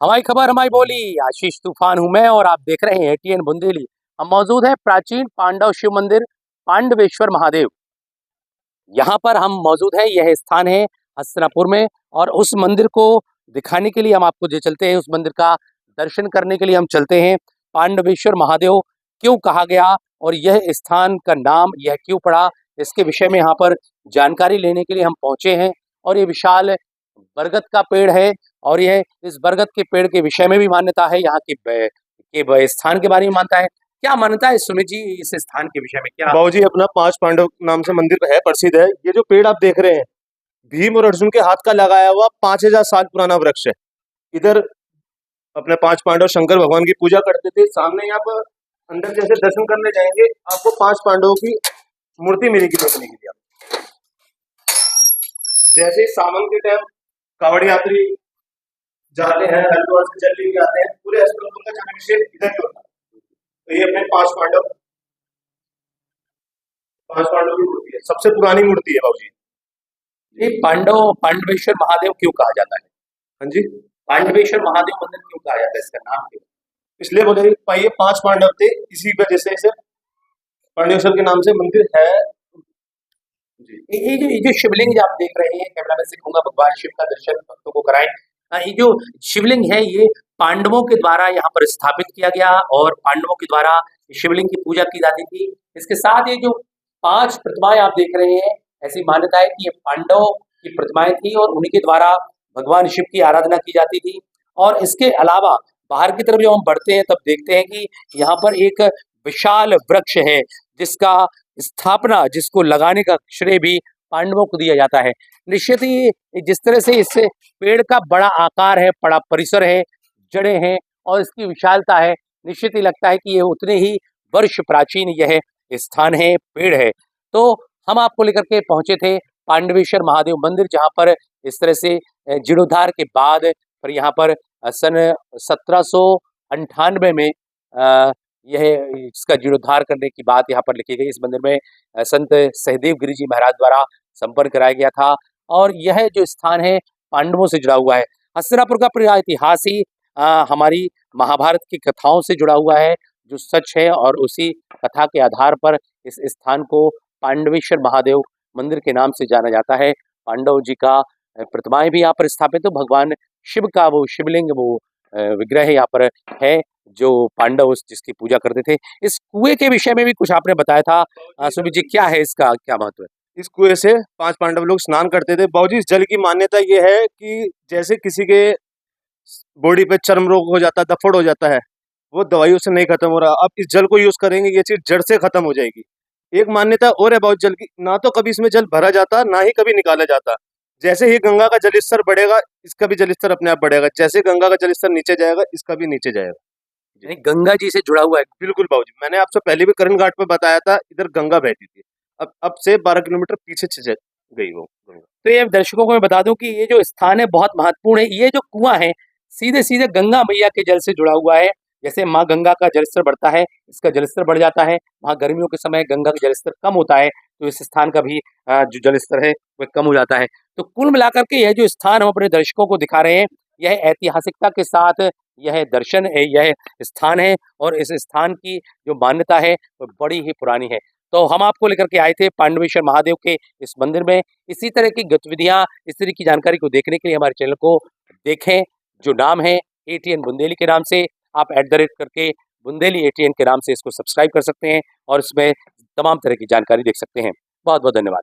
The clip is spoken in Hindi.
हमारी खबर हमारी बोली। आशीष तूफान हूं मैं और आप देख रहे हैं एटीएन बुंदेली। हम मौजूद हैं प्राचीन पांडव शिव मंदिर पांडवेश्वर महादेव। यहाँ पर हम मौजूद हैं, यह स्थान है हस्तिनापुर में। और उस मंदिर को दिखाने के लिए हम आपको ले चलते हैं, उस मंदिर का दर्शन करने के लिए हम चलते हैं। पांडवेश्वर महादेव क्यों कहा गया और यह स्थान का नाम यह क्यों पड़ा, इसके विषय में यहाँ पर जानकारी लेने के लिए हम पहुंचे हैं। और ये विशाल बरगद का पेड़ है और यह इस बरगद के पेड़ के विषय में भी मान्यता है। यहाँ के स्थान के बारे में मानता है। क्या मान्यता है सुमित जी इस स्थान के विषय में? क्या बाबूजी, अपना पांच पांडव नाम से मंदिर है, प्रसिद्ध है। ये जो पेड़ आप देख रहे हैं, भीम और अर्जुन के हाथ का लगाया हुआ 5000 साल पुराना वृक्ष है। इधर अपने पांच पांडव शंकर भगवान की पूजा करते थे। सामने आप अंदर जैसे दर्शन करने जाएंगे, आपको पांच पांडवों की मूर्ति मिलेगी देखने के लिए। जैसे सावन के टाइम कावड़ यात्री जाते हैं, हरिद्वार से जल लेके आते हैं, पूरे हस्तिनापुर का जलाभिषेक इधर ही होता है। तो ये अपने पांच पांडव की मूर्ति है, सबसे पुरानी मूर्ति है बाबूजी। ये पांडवेश्वर महादेव क्यों कहा जाता है? हाँ जी, पांडवेश्वर महादेव मंदिर क्यों कहा जाता है, इसका नाम क्यों? इसलिए बोले ये पांच पांडव थे, इसी वजह से इसे पांडवेश्वर के नाम से मंदिर है जी। ये जो शिवलिंग आप देख रहे हैं, कैमरा मैन से कहूंगा भगवान शिव का दर्शन भक्तों को कराएं। ये जो शिवलिंग है ये पांडवों के द्वारा यहाँ पर स्थापित किया गया और पांडवों के द्वारा शिवलिंग की पूजा की जाती थी। इसके साथ ये जो 5 प्रतिमाएं आप देख रहे हैं, ऐसी मान्यता है कि ये पांडवों की प्रतिमाएं थी और उन्हीं के द्वारा भगवान शिव की आराधना की जाती थी। और इसके अलावा बाहर की तरफ जब हम बढ़ते हैं तब देखते हैं कि यहाँ पर एक विशाल वृक्ष है जिसका स्थापना, जिसको लगाने का श्रेय भी पांडवों को दिया जाता है। निश्चित ही जिस तरह से इस पेड़ का बड़ा आकार है, बड़ा परिसर है, जड़ें हैं और इसकी विशालता है, निश्चित ही लगता है कि ये उतने ही वर्ष प्राचीन यह स्थान है, पेड़ है। तो हम आपको लेकर के पहुंचे थे पांडवेश्वर महादेव मंदिर, जहां पर इस तरह से जीर्णोद्धार के बाद पर यहाँ पर सन 1798 में यह इसका जीर्णोद्धार करने की बात यहाँ पर लिखी गई। इस मंदिर में संत सहदेव गिरि जी महाराज द्वारा संपर्क कराया गया था और यह जो स्थान है पांडवों से जुड़ा हुआ है। हस्तिनापुर का पूरा इतिहास ही हमारी महाभारत की कथाओं से जुड़ा हुआ है, जो सच है। और उसी कथा के आधार पर इस स्थान को पांडवेश्वर महादेव मंदिर के नाम से जाना जाता है। पांडव जी का प्रतिमाएं भी यहाँ पर स्थापित है। भगवान शिव का वो शिवलिंग, वो विग्रह यहाँ पर है जो पांडव जिसकी पूजा करते थे। इस कुएं के विषय में भी कुछ आपने बताया था सुमित जी, क्या है इसका, क्या महत्व है? इस कुएं से पांच पांडव लोग स्नान करते थे। बाबूजी, इस जल की मान्यता ये है कि जैसे किसी के बॉडी पे चर्म रोग हो जाता है, दफड़ हो जाता है, वो दवाइयों से नहीं खत्म हो रहा, अब इस जल को यूज करेंगे, ये चीज जड़ से खत्म हो जाएगी। एक मान्यता और है बाबूजी जल की, ना तो कभी इसमें जल भरा जाता, ना ही कभी निकाला जाता। जैसे ही गंगा का जलस्तर बढ़ेगा, इसका भी जलस्तर अपने आप बढ़ेगा। जैसे गंगा का जलस्तर नीचे जाएगा, इसका भी नीचे जाएगा। गंगा जी से जुड़ा हुआ है। बिल्कुल बाबूजी, मैंने आपसे पहले भी करण घाट पे बताया था, इधर गंगा बहती थी। अब से 12 किलोमीटर पीछे गई वो गंगा। तो ये दर्शकों को मैं बता दूं कि ये जो स्थान है बहुत महत्वपूर्ण है। ये जो कुआं है सीधे सीधे गंगा मैया के जल से जुड़ा हुआ है। जैसे माँ गंगा का जलस्तर बढ़ता है, इसका जलस्तर बढ़ जाता है। वहाँ गर्मियों के समय गंगा का जलस्तर कम होता है, तो इस स्थान का भी जो जलस्तर है वह कम हो जाता है। तो कुल मिलाकर के यह जो स्थान हम अपने दर्शकों को दिखा रहे हैं, यह ऐतिहासिकता के साथ यह दर्शन है, यह स्थान है। और इस स्थान की जो मान्यता है वो बड़ी ही पुरानी है। तो हम आपको लेकर के आए थे पांडवेश्वर महादेव के इस मंदिर में। इसी तरह की गतिविधियां, इस तरह की जानकारी को देखने के लिए हमारे चैनल को देखें, जो नाम है एटीएन बुंदेली के नाम से। आप @ करके बुंदेली एटीएन के नाम से इसको सब्सक्राइब कर सकते हैं और इसमें तमाम तरह की जानकारी देख सकते हैं। बहुत बहुत धन्यवाद।